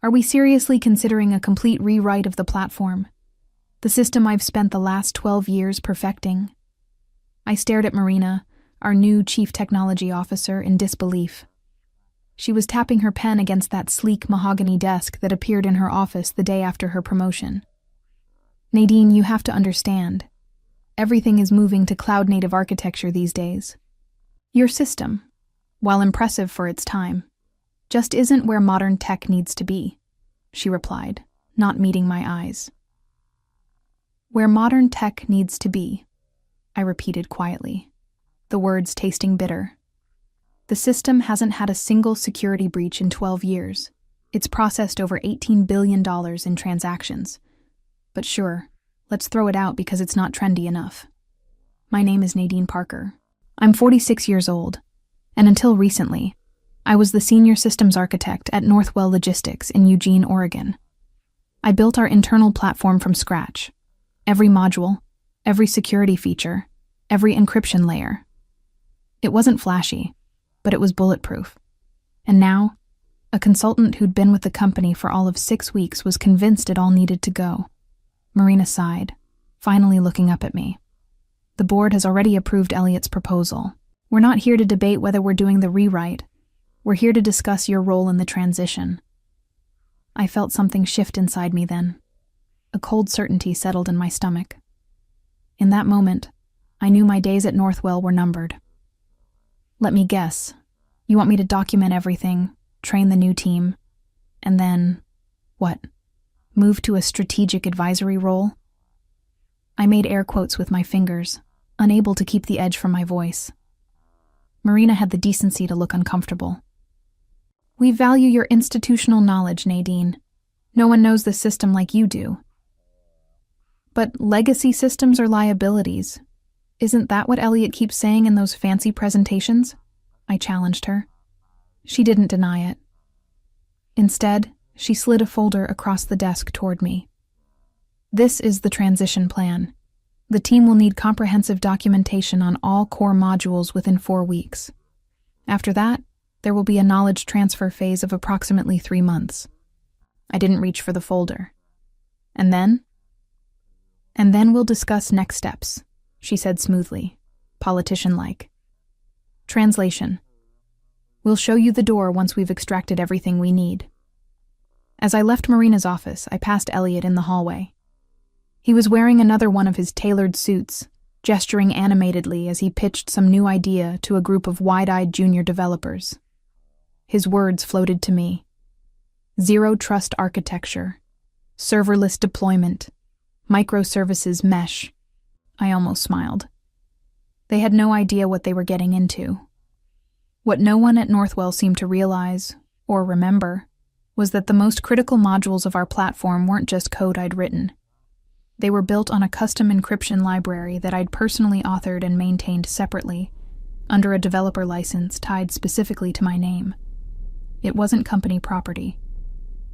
Are we seriously considering a complete rewrite of the platform? The system I've spent the last 12 years perfecting? I stared at Marina, our new chief technology officer, in disbelief. She was tapping her pen against that sleek mahogany desk that appeared in her office the day after her promotion. Nadine, you have to understand. Everything is moving to cloud-native architecture these days. Your system, while impressive for its time, just isn't where modern tech needs to be, she replied, not meeting my eyes. Where modern tech needs to be, I repeated quietly, the words tasting bitter. The system hasn't had a single security breach in 12 years. It's processed over $18 billion in transactions. But sure, let's throw it out because it's not trendy enough. My name is Nadine Parker. I'm 46 years old, and until recently, I was the senior systems architect at Northwell Logistics in Eugene, Oregon. I built our internal platform from scratch. Every module, every security feature, every encryption layer. It wasn't flashy, but it was bulletproof. And now, a consultant who'd been with the company for all of 6 weeks was convinced it all needed to go. Marina sighed, finally looking up at me. The board has already approved Elliot's proposal. We're not here to debate whether we're doing the rewrite. We're here to discuss your role in the transition. I felt something shift inside me then. A cold certainty settled in my stomach. In that moment, I knew my days at Northwell were numbered. Let me guess. You want me to document everything, train the new team, and then, what? Move to a strategic advisory role? I made air quotes with my fingers, unable to keep the edge from my voice. Marina had the decency to look uncomfortable. We value your institutional knowledge, Nadine. No one knows the system like you do. But legacy systems are liabilities. Isn't that what Elliot keeps saying in those fancy presentations? I challenged her. She didn't deny it. Instead, she slid a folder across the desk toward me. This is the transition plan. The team will need comprehensive documentation on all core modules within 4 weeks. After that, there will be a knowledge transfer phase of approximately 3 months. I didn't reach for the folder. And then we'll discuss next steps, she said smoothly, politician-like. Translation. We'll show you the door once we've extracted everything we need. As I left Marina's office, I passed Elliot in the hallway. He was wearing another one of his tailored suits, gesturing animatedly as he pitched some new idea to a group of wide-eyed junior developers. His words floated to me. Zero trust architecture, serverless deployment, microservices mesh. I almost smiled. They had no idea what they were getting into. What no one at Northwell seemed to realize, or remember, was that the most critical modules of our platform weren't just code I'd written. They were built on a custom encryption library that I'd personally authored and maintained separately, under a developer license tied specifically to my name. It wasn't company property.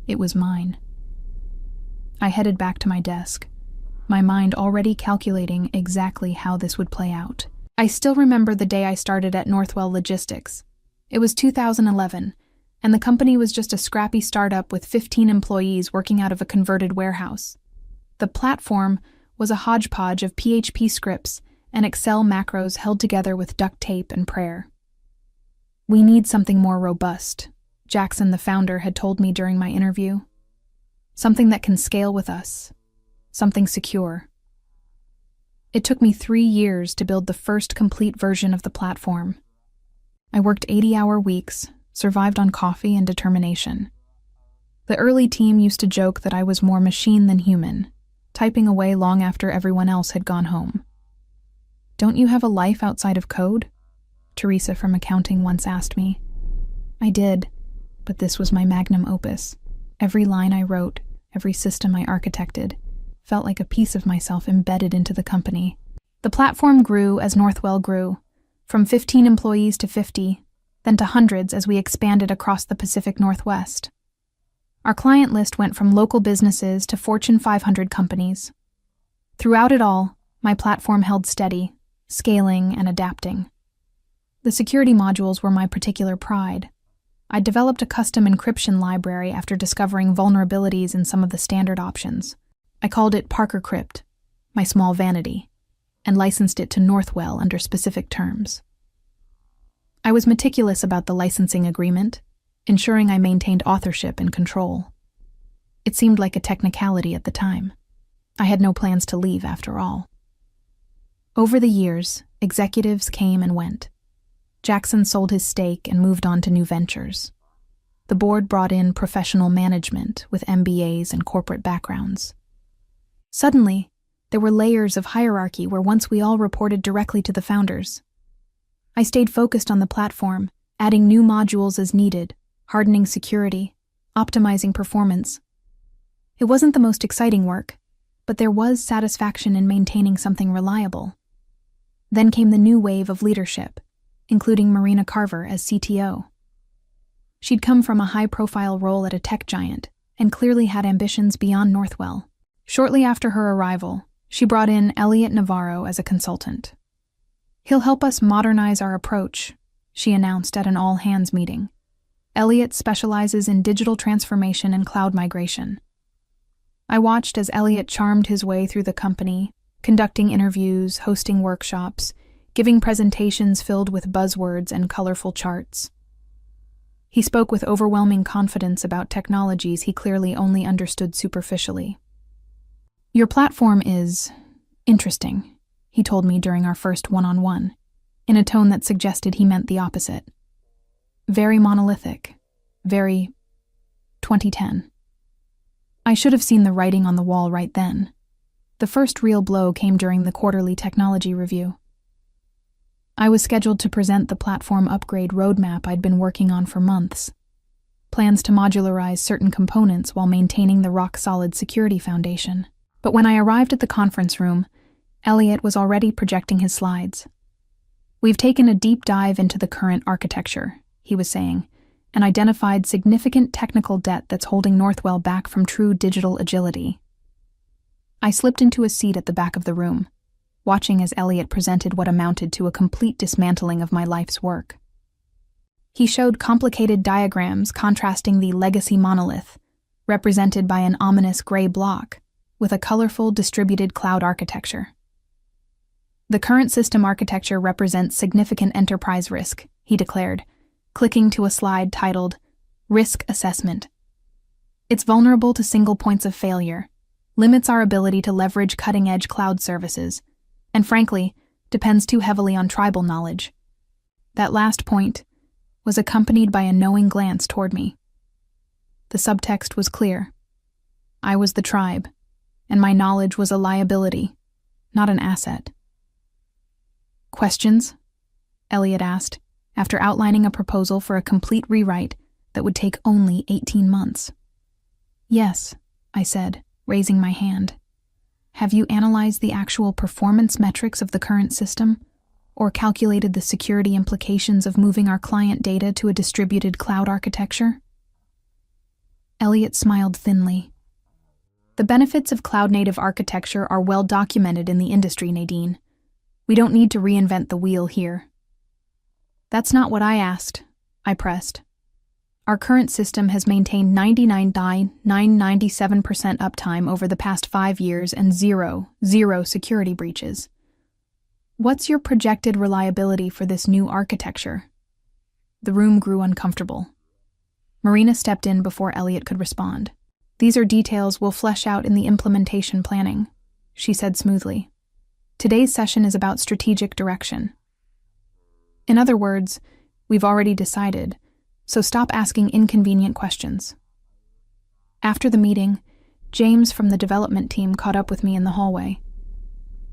It was mine. I headed back to my desk, my mind already calculating exactly how this would play out. I still remember the day I started at Northwell Logistics. It was 2011, and the company was just a scrappy startup with 15 employees working out of a converted warehouse. The platform was a hodgepodge of PHP scripts and Excel macros held together with duct tape and prayer. We need something more robust, Jackson, the founder, had told me during my interview. Something that can scale with us. Something secure. It took me 3 years to build the first complete version of the platform. I worked 80-hour weeks, survived on coffee and determination. The early team used to joke that I was more machine than human, typing away long after everyone else had gone home. "Don't you have a life outside of code?" Teresa from accounting once asked me. I did, but this was my magnum opus. Every line I wrote, every system I architected, felt like a piece of myself embedded into the company. The platform grew as Northwell grew, from 15 employees to 50, then to hundreds as we expanded across the Pacific Northwest. Our client list went from local businesses to Fortune 500 companies. Throughout it all, my platform held steady, scaling and adapting. The security modules were my particular pride. I developed a custom encryption library after discovering vulnerabilities in some of the standard options. I called it Parker Crypt, my small vanity, and licensed it to Northwell under specific terms. I was meticulous about the licensing agreement, ensuring I maintained authorship and control. It seemed like a technicality at the time. I had no plans to leave after all. Over the years, executives came and went. Jackson sold his stake and moved on to new ventures. The board brought in professional management with MBAs and corporate backgrounds. Suddenly, there were layers of hierarchy where once we all reported directly to the founders. I stayed focused on the platform, adding new modules as needed, hardening security, optimizing performance. It wasn't the most exciting work, but there was satisfaction in maintaining something reliable. Then came the new wave of leadership, including Marina Carver as CTO. She'd come from a high-profile role at a tech giant and clearly had ambitions beyond Northwell. Shortly after her arrival, she brought in Elliot Navarro as a consultant. "He'll help us modernize our approach," she announced at an all-hands meeting. Elliot specializes in digital transformation and cloud migration. I watched as Elliot charmed his way through the company, conducting interviews, hosting workshops, giving presentations filled with buzzwords and colorful charts. He spoke with overwhelming confidence about technologies he clearly only understood superficially. "Your platform is interesting," he told me during our first one-on-one, in a tone that suggested he meant the opposite. "Very monolithic, very 2010. I should have seen the writing on the wall right then. The first real blow came during the quarterly technology review. I was scheduled to present the platform upgrade roadmap I'd been working on for months. Plans to modularize certain components while maintaining the rock-solid security foundation. But when I arrived at the conference room, Elliot was already projecting his slides. "We've taken a deep dive into the current architecture," he was saying, "and identified significant technical debt that's holding Northwell back from true digital agility." I slipped into a seat at the back of the room, watching as Elliot presented what amounted to a complete dismantling of my life's work. He showed complicated diagrams contrasting the legacy monolith, represented by an ominous gray block, with a colorful distributed cloud architecture. "The current system architecture represents significant enterprise risk," he declared, clicking to a slide titled Risk Assessment. "It's vulnerable to single points of failure, limits our ability to leverage cutting-edge cloud services, and frankly, depends too heavily on tribal knowledge." That last point was accompanied by a knowing glance toward me. The subtext was clear. I was the tribe, and my knowledge was a liability, not an asset. "Questions?" Elliot asked, after outlining a proposal for a complete rewrite that would take only 18 months. "Yes," I said, raising my hand. "Have you analyzed the actual performance metrics of the current system, or calculated the security implications of moving our client data to a distributed cloud architecture?" Elliot smiled thinly. "The benefits of cloud-native architecture are well documented in the industry, Nadine. We don't need to reinvent the wheel here." "That's not what I asked," I pressed. "Our current system has maintained 99.997% uptime over the past 5 years and zero security breaches. What's your projected reliability for this new architecture?" The room grew uncomfortable. Marina stepped in before Elliot could respond. "These are details we'll flesh out in the implementation planning," she said smoothly. "Today's session is about strategic direction. In other words, we've already decided, so stop asking inconvenient questions." After the meeting, James from the development team caught up with me in the hallway.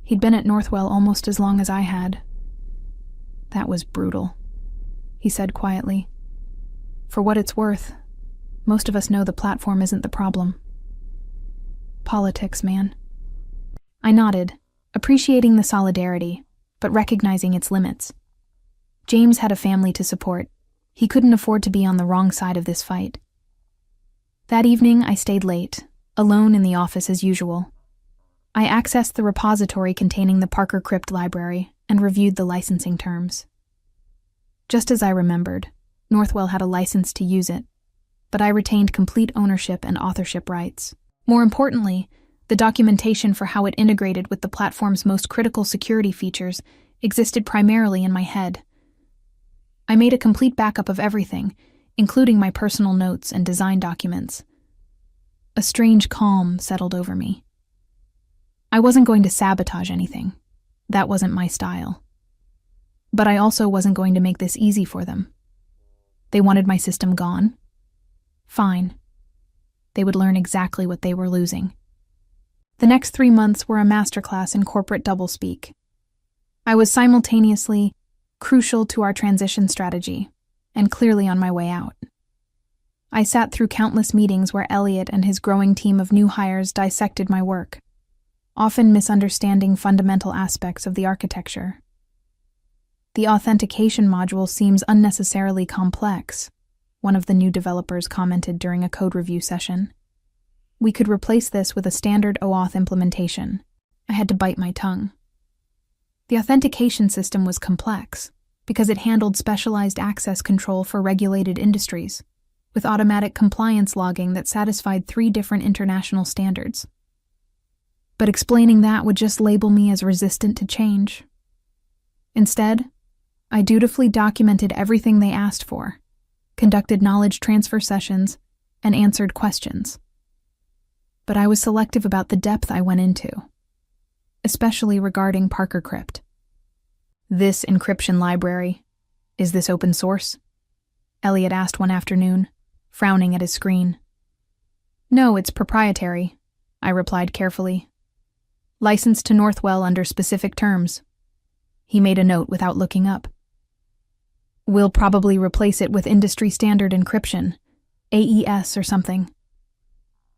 He'd been at Northwell almost as long as I had. "That was brutal," he said quietly. "For what it's worth, most of us know the platform isn't the problem." "Politics, man." I nodded, appreciating the solidarity, but recognizing its limits. James had a family to support. He couldn't afford to be on the wrong side of this fight. That evening, I stayed late, alone in the office as usual. I accessed the repository containing the Parker Crypt library and reviewed the licensing terms. Just as I remembered, Northwell had a license to use it, but I retained complete ownership and authorship rights. More importantly, the documentation for how it integrated with the platform's most critical security features existed primarily in my head. I made a complete backup of everything, including my personal notes and design documents. A strange calm settled over me. I wasn't going to sabotage anything. That wasn't my style. But I also wasn't going to make this easy for them. They wanted my system gone? Fine. They would learn exactly what they were losing. The next 3 months were a masterclass in corporate doublespeak. I was simultaneously crucial to our transition strategy and clearly on my way out. I sat through countless meetings where Elliot and his growing team of new hires dissected my work, often misunderstanding fundamental aspects of the architecture. The authentication module seems unnecessarily complex, one of the new developers commented during a code review session. We could replace this with a standard OAuth implementation. I had to bite my tongue. The authentication system was complex because it handled specialized access control for regulated industries, with automatic compliance logging that satisfied 3 different international standards. But explaining that would just label me as resistant to change. Instead, I dutifully documented everything they asked for, conducted knowledge transfer sessions, and answered questions. But I was selective about the depth I went into, especially regarding Parker Crypt. This encryption library, is this open source? Elliot asked one afternoon, frowning at his screen. No, it's proprietary, I replied carefully. Licensed to Northwell under specific terms. He made a note without looking up. We'll probably replace it with industry standard encryption, AES or something.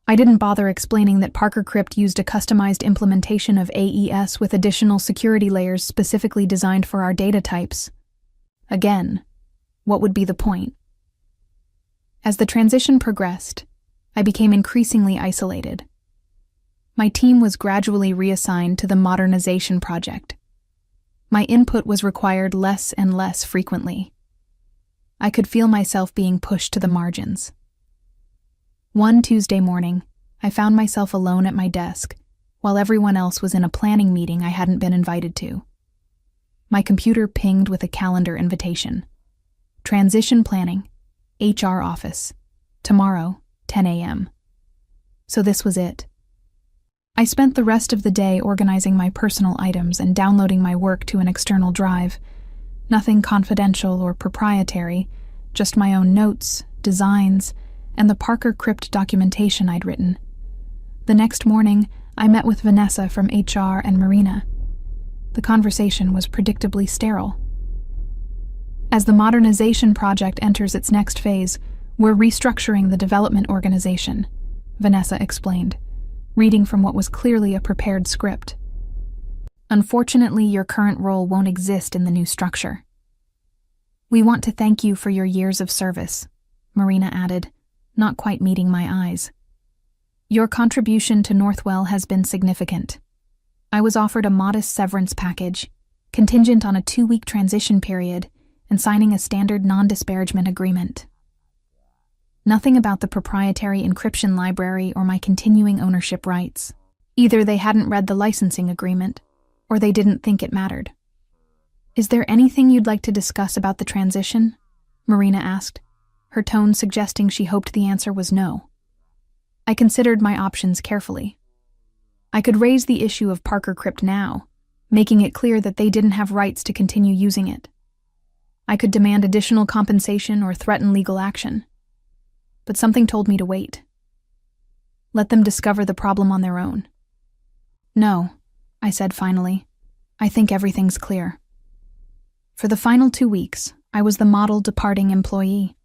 I didn't bother explaining that Parker Crypt used a customized implementation of AES with additional security layers specifically designed for our data types. Again, what would be the point? As the transition progressed, I became increasingly isolated. My team was gradually reassigned to the modernization project. My input was required less and less frequently. I could feel myself being pushed to the margins. One Tuesday morning, I found myself alone at my desk, while everyone else was in a planning meeting I hadn't been invited to. My computer pinged with a calendar invitation. Transition planning, HR office, tomorrow, 10 a.m. So this was it. I spent the rest of the day organizing my personal items and downloading my work to an external drive. Nothing confidential or proprietary, just my own notes, designs, and the Parker Crypt documentation I'd written. The next morning, I met with Vanessa from HR and Marina. The conversation was predictably sterile. As the modernization project enters its next phase, we're restructuring the development organization, Vanessa explained, reading from what was clearly a prepared script. Unfortunately, your current role won't exist in the new structure. We want to thank you for your years of service, Marina added, not quite meeting my eyes. Your contribution to Northwell has been significant. I was offered a modest severance package, contingent on a 2-week transition period, and signing a standard non-disparagement agreement. Nothing about the proprietary encryption library or my continuing ownership rights. Either they hadn't read the licensing agreement, or they didn't think it mattered. Is there anything you'd like to discuss about the transition? Marina asked, her tone suggesting she hoped the answer was no. I considered my options carefully. I could raise the issue of Parker Crypt now, making it clear that they didn't have rights to continue using it. I could demand additional compensation or threaten legal action. But something told me to wait. Let them discover the problem on their own. No, I said finally. I think everything's clear. For the final 2 weeks, I was the model departing employee.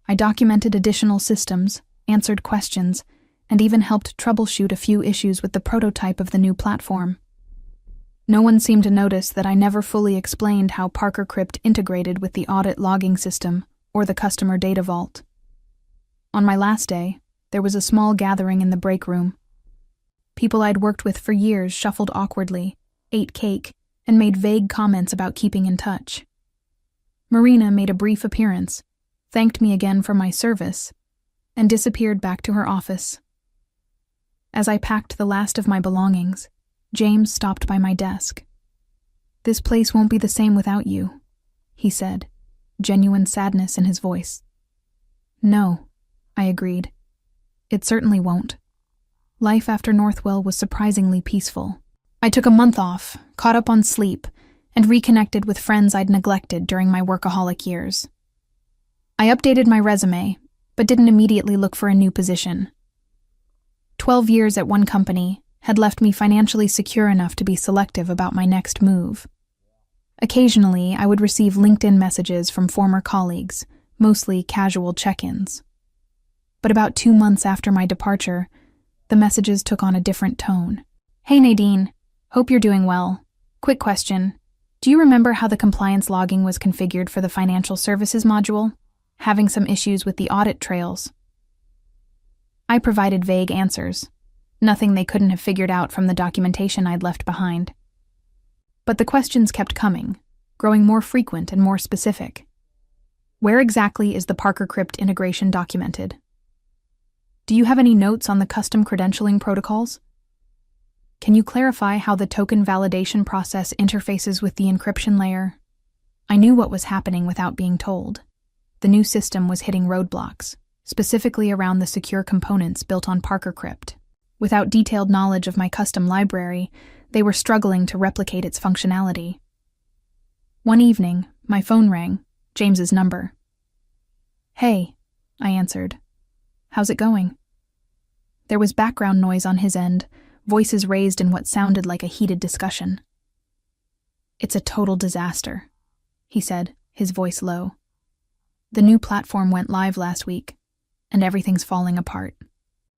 I documented additional systems, answered questions, and even helped troubleshoot a few issues with the prototype of the new platform. No one seemed to notice that I never fully explained how Parker Crypt integrated with the audit logging system or the customer data vault. On my last day, there was a small gathering in the break room. People I'd worked with for years shuffled awkwardly, ate cake, and made vague comments about keeping in touch. Marina made a brief appearance, thanked me again for my service, and disappeared back to her office. As I packed the last of my belongings, James stopped by my desk. "This place won't be the same without you," he said, genuine sadness in his voice. "No," I agreed. "It certainly won't." Life after Northwell was surprisingly peaceful. I took a month off, caught up on sleep, and reconnected with friends I'd neglected during my workaholic years. I updated my resume, but didn't immediately look for a new position. 12 years at one company had left me financially secure enough to be selective about my next move. Occasionally, I would receive LinkedIn messages from former colleagues, mostly casual check-ins. But about 2 months after my departure, the messages took on a different tone. "Hey Nadine, hope you're doing well. Quick question. Do you remember how the compliance logging was configured for the financial services module? Having some issues with the audit trails?" I provided vague answers, nothing they couldn't have figured out from the documentation I'd left behind. But the questions kept coming, growing more frequent and more specific. Where exactly is the Parker Crypt integration documented? Do you have any notes on the custom credentialing protocols? Can you clarify how the token validation process interfaces with the encryption layer? I knew what was happening without being told. The new system was hitting roadblocks, specifically around the secure components built on Parker Crypt. Without detailed knowledge of my custom library, they were struggling to replicate its functionality. One evening, my phone rang, James's number. "Hey," I answered. "How's it going?" There was background noise on his end, voices raised in what sounded like a heated discussion. "It's a total disaster," he said, his voice low. "The new platform went live last week, and everything's falling apart.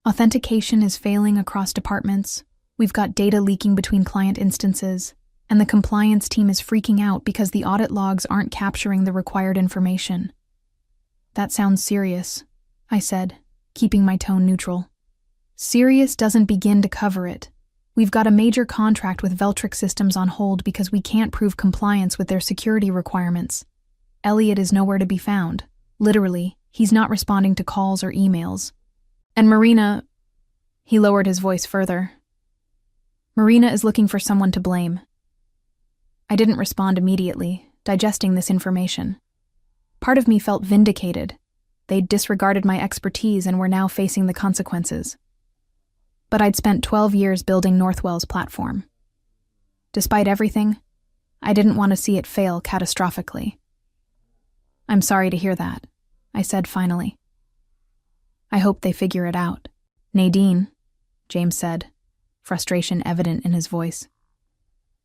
Authentication is failing across departments, we've got data leaking between client instances, and the compliance team is freaking out because the audit logs aren't capturing the required information." "That sounds serious," I said, keeping my tone neutral. "Serious doesn't begin to cover it. We've got a major contract with Veltric Systems on hold because we can't prove compliance with their security requirements. Elliot is nowhere to be found. Literally, he's not responding to calls or emails. And Marina..." He lowered his voice further. "Marina is looking for someone to blame." I didn't respond immediately, digesting this information. Part of me felt vindicated. They'd disregarded my expertise and were now facing the consequences. But I'd spent 12 years building Northwell's platform. Despite everything, I didn't want to see it fail catastrophically. "I'm sorry to hear that," I said finally. "I hope they figure it out." "Nadine," James said, frustration evident in his voice.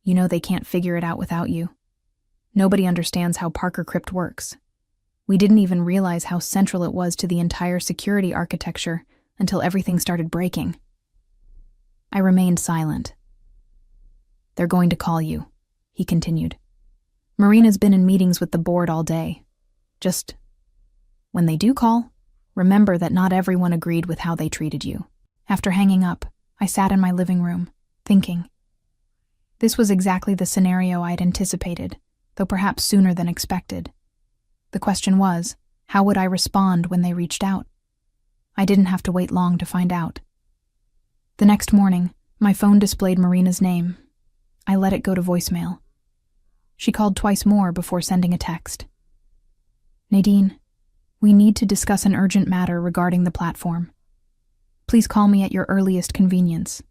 "You know they can't figure it out without you. Nobody understands how Parker Crypt works. We didn't even realize how central it was to the entire security architecture until everything started breaking." I remained silent. "They're going to call you," he continued. "Marina's been in meetings with the board all day. Just, when they do call, remember that not everyone agreed with how they treated you." After hanging up, I sat in my living room, thinking. This was exactly the scenario I'd anticipated, though perhaps sooner than expected. The question was, how would I respond when they reached out? I didn't have to wait long to find out. The next morning, my phone displayed Marina's name. I let it go to voicemail. She called twice more before sending a text. "Nadine, we need to discuss an urgent matter regarding the platform. Please call me at your earliest convenience."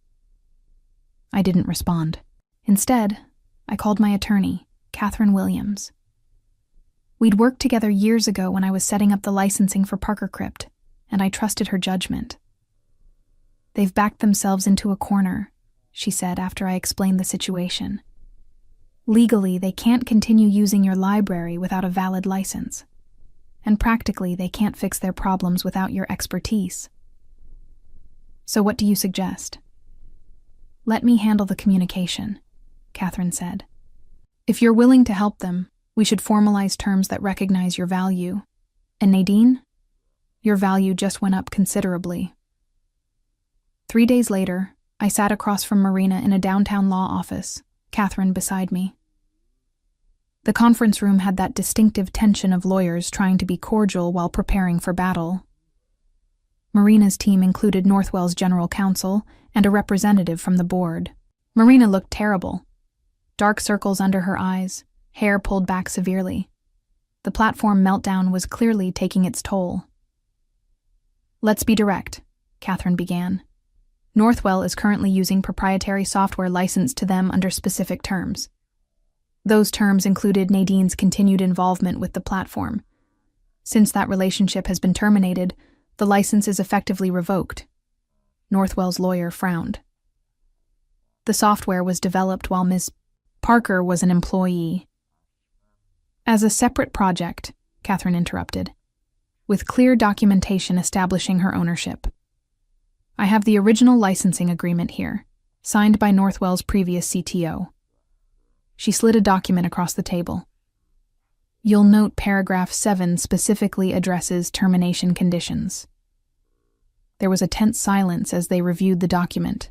I didn't respond. Instead, I called my attorney, Catherine Williams. We'd worked together years ago when I was setting up the licensing for Parker Crypt, and I trusted her judgment. "They've backed themselves into a corner," she said after I explained the situation. "Legally, they can't continue using your library without a valid license. And practically, they can't fix their problems without your expertise. So what do you suggest?" "Let me handle the communication," Catherine said. "If you're willing to help them, we should formalize terms that recognize your value. And Nadine, your value just went up considerably." 3 days later, I sat across from Marina in a downtown law office, Catherine beside me. The conference room had that distinctive tension of lawyers trying to be cordial while preparing for battle. Marina's team included Northwell's general counsel and a representative from the board. Marina looked terrible. Dark circles under her eyes, hair pulled back severely. The platform meltdown was clearly taking its toll. "Let's be direct," Catherine began. "Northwell is currently using proprietary software licensed to them under specific terms. Those terms included Nadine's continued involvement with the platform. Since that relationship has been terminated, the license is effectively revoked." Northwell's lawyer frowned. "The software was developed while Ms. Parker was an employee." "As a separate project," Catherine interrupted, "with clear documentation establishing her ownership. I have the original licensing agreement here, signed by Northwell's previous CTO." She slid a document across the table. "You'll note paragraph 7 specifically addresses termination conditions." There was a tense silence as they reviewed the document.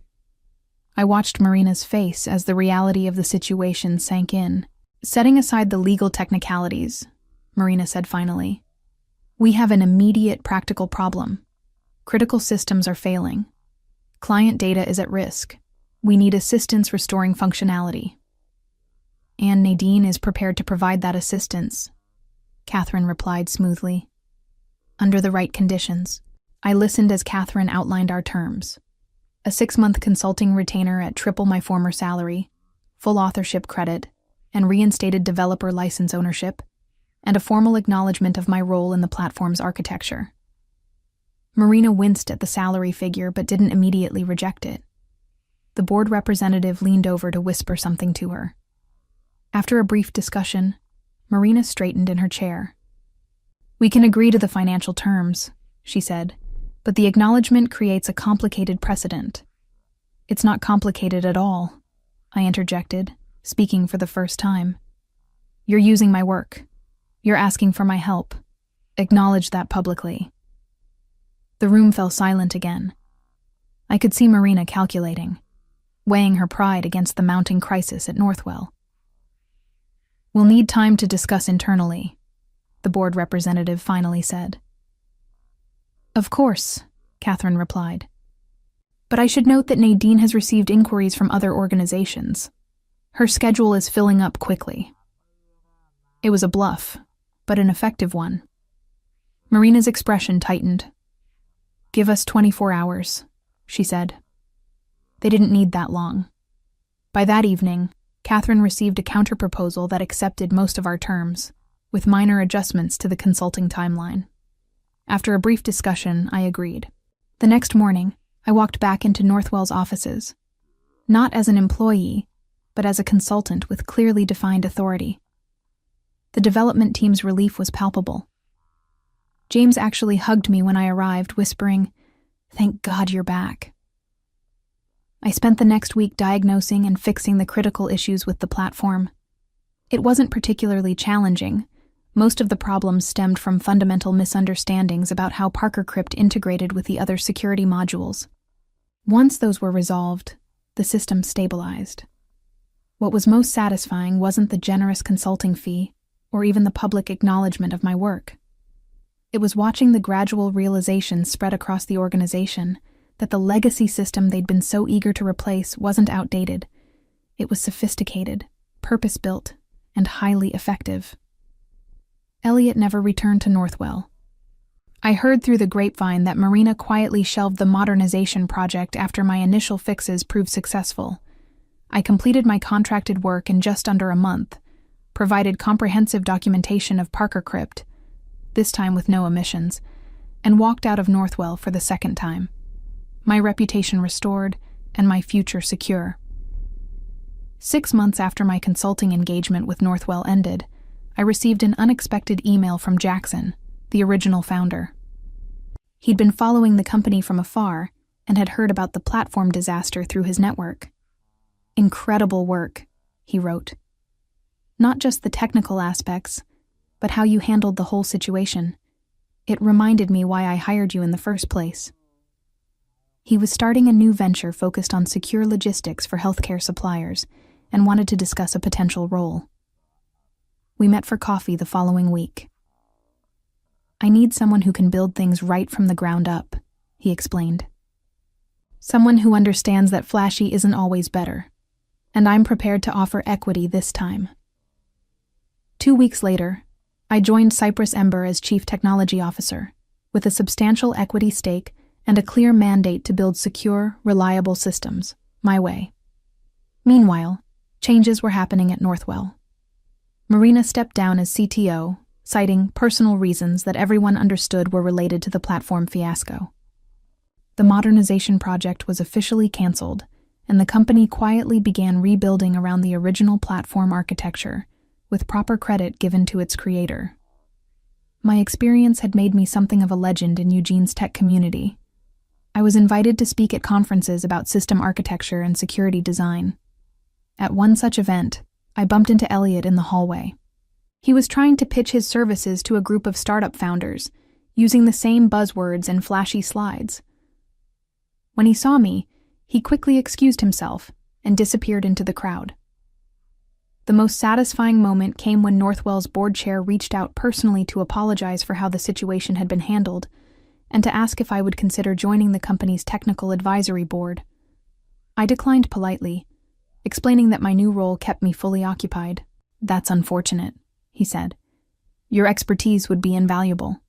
I watched Marina's face as the reality of the situation sank in. "Setting aside the legal technicalities," Marina said finally, "we have an immediate practical problem. Critical systems are failing. Client data is at risk. We need assistance restoring functionality." "And Nadine is prepared to provide that assistance," Catherine replied smoothly. "Under the right conditions." I listened as Catherine outlined our terms. A 6-month consulting retainer at triple my former salary, full authorship credit, and reinstated developer license ownership, and a formal acknowledgement of my role in the platform's architecture. Marina winced at the salary figure but didn't immediately reject it. The board representative leaned over to whisper something to her. After a brief discussion, Marina straightened in her chair. "We can agree to the financial terms," she said, "but the acknowledgement creates a complicated precedent." "It's not complicated at all," I interjected, speaking for the first time. "You're using my work. You're asking for my help. Acknowledge that publicly." The room fell silent again. I could see Marina calculating, weighing her pride against the mounting crisis at Northwell. "We'll need time to discuss internally," the board representative finally said. "Of course," Catherine replied. "But I should note that Nadine has received inquiries from other organizations. Her schedule is filling up quickly." It was a bluff, but an effective one. Marina's expression tightened. "Give us 24 hours, she said. They didn't need that long. By that evening, Catherine received a counterproposal that accepted most of our terms, with minor adjustments to the consulting timeline. After a brief discussion, I agreed. The next morning, I walked back into Northwell's offices, not as an employee, but as a consultant with clearly defined authority. The development team's relief was palpable. James actually hugged me when I arrived, whispering, "Thank God you're back." I spent the next week diagnosing and fixing the critical issues with the platform. It wasn't particularly challenging. Most of the problems stemmed from fundamental misunderstandings about how ParkerCrypt integrated with the other security modules. Once those were resolved, the system stabilized. What was most satisfying wasn't the generous consulting fee, or even the public acknowledgement of my work. It was watching the gradual realization spread across the organization that the legacy system they'd been so eager to replace wasn't outdated. It was sophisticated, purpose-built, and highly effective. Elliot never returned to Northwell. I heard through the grapevine that Marina quietly shelved the modernization project after my initial fixes proved successful. I completed my contracted work in just under a month, provided comprehensive documentation of ParkerCrypt, this time with no omissions, and walked out of Northwell for the second time. My reputation restored, and my future secure. 6 months after my consulting engagement with Northwell ended, I received an unexpected email from Jackson, the original founder. He'd been following the company from afar and had heard about the platform disaster through his network. "Incredible work," he wrote. "Not just the technical aspects, but how you handled the whole situation. It reminded me why I hired you in the first place." He was starting a new venture focused on secure logistics for healthcare suppliers and wanted to discuss a potential role. We met for coffee the following week. "I need someone who can build things right from the ground up," he explained. "Someone who understands that flashy isn't always better, and I'm prepared to offer equity this time." 2 weeks later, I joined Cypress Ember as Chief Technology Officer, with a substantial equity stake and a clear mandate to build secure, reliable systems, my way. Meanwhile, changes were happening at Northwell. Marina stepped down as CTO, citing personal reasons that everyone understood were related to the platform fiasco. The modernization project was officially canceled, and the company quietly began rebuilding around the original platform architecture, with proper credit given to its creator. My experience had made me something of a legend in Eugene's tech community. I was invited to speak at conferences about system architecture and security design. At one such event, I bumped into Elliot in the hallway. He was trying to pitch his services to a group of startup founders, using the same buzzwords and flashy slides. When he saw me, he quickly excused himself and disappeared into the crowd. The most satisfying moment came when Northwell's board chair reached out personally to apologize for how the situation had been handled, and to ask if I would consider joining the company's technical advisory board. I declined politely, explaining that my new role kept me fully occupied. "That's unfortunate," he said. "Your expertise would be invaluable."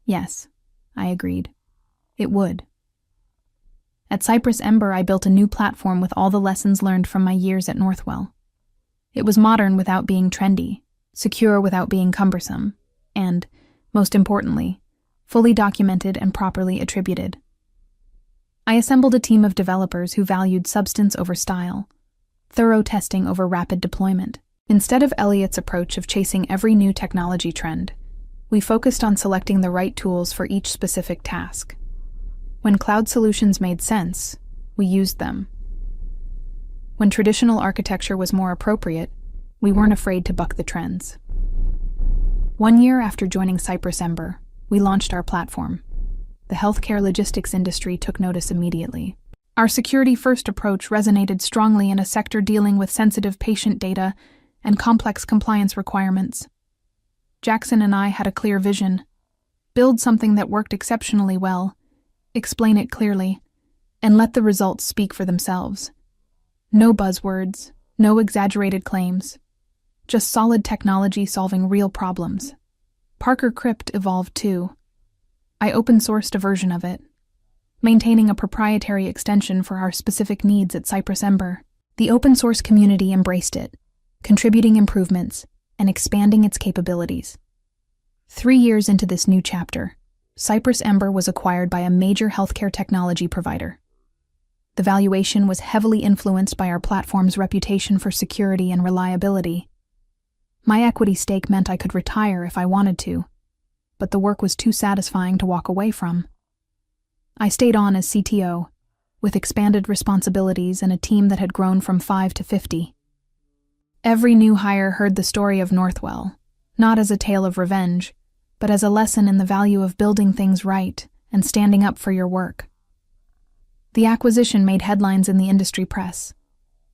Yes, I agreed. It would. At Cypress Ember, I built a new platform with all the lessons learned from my years at Northwell. It was modern without being trendy, secure without being cumbersome, and, most importantly, fully documented and properly attributed. I assembled a team of developers who valued substance over style, thorough testing over rapid deployment. Instead of Elliot's approach of chasing every new technology trend, we focused on selecting the right tools for each specific task. When cloud solutions made sense, we used them. When traditional architecture was more appropriate, we weren't afraid to buck the trends. 1 year after joining Cypress Ember, we launched our platform. The healthcare logistics industry took notice immediately. Our security-first approach resonated strongly in a sector dealing with sensitive patient data and complex compliance requirements. Jackson and I had a clear vision: build something that worked exceptionally well, explain it clearly, and let the results speak for themselves. No buzzwords, no exaggerated claims, just solid technology solving real problems. Parker Crypt evolved too. I open-sourced a version of it, maintaining a proprietary extension for our specific needs at Cypress Ember. The open-source community embraced it, contributing improvements and expanding its capabilities. 3 years into this new chapter, Cypress Ember was acquired by a major healthcare technology provider. The valuation was heavily influenced by our platform's reputation for security and reliability. My equity stake meant I could retire if I wanted to, but the work was too satisfying to walk away from. I stayed on as CTO, with expanded responsibilities and a team that had grown from 5 to 50. Every new hire heard the story of Northwell, not as a tale of revenge, but as a lesson in the value of building things right and standing up for your work. The acquisition made headlines in the industry press.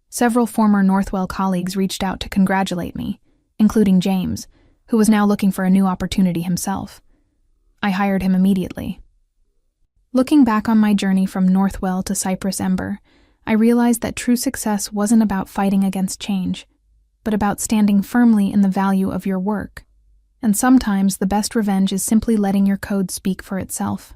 Several former Northwell colleagues reached out to congratulate me, including James, who was now looking for a new opportunity himself. I hired him immediately. Looking back on my journey from Northwell to Cypress Ember, I realized that true success wasn't about fighting against change, but about standing firmly in the value of your work. And sometimes the best revenge is simply letting your code speak for itself.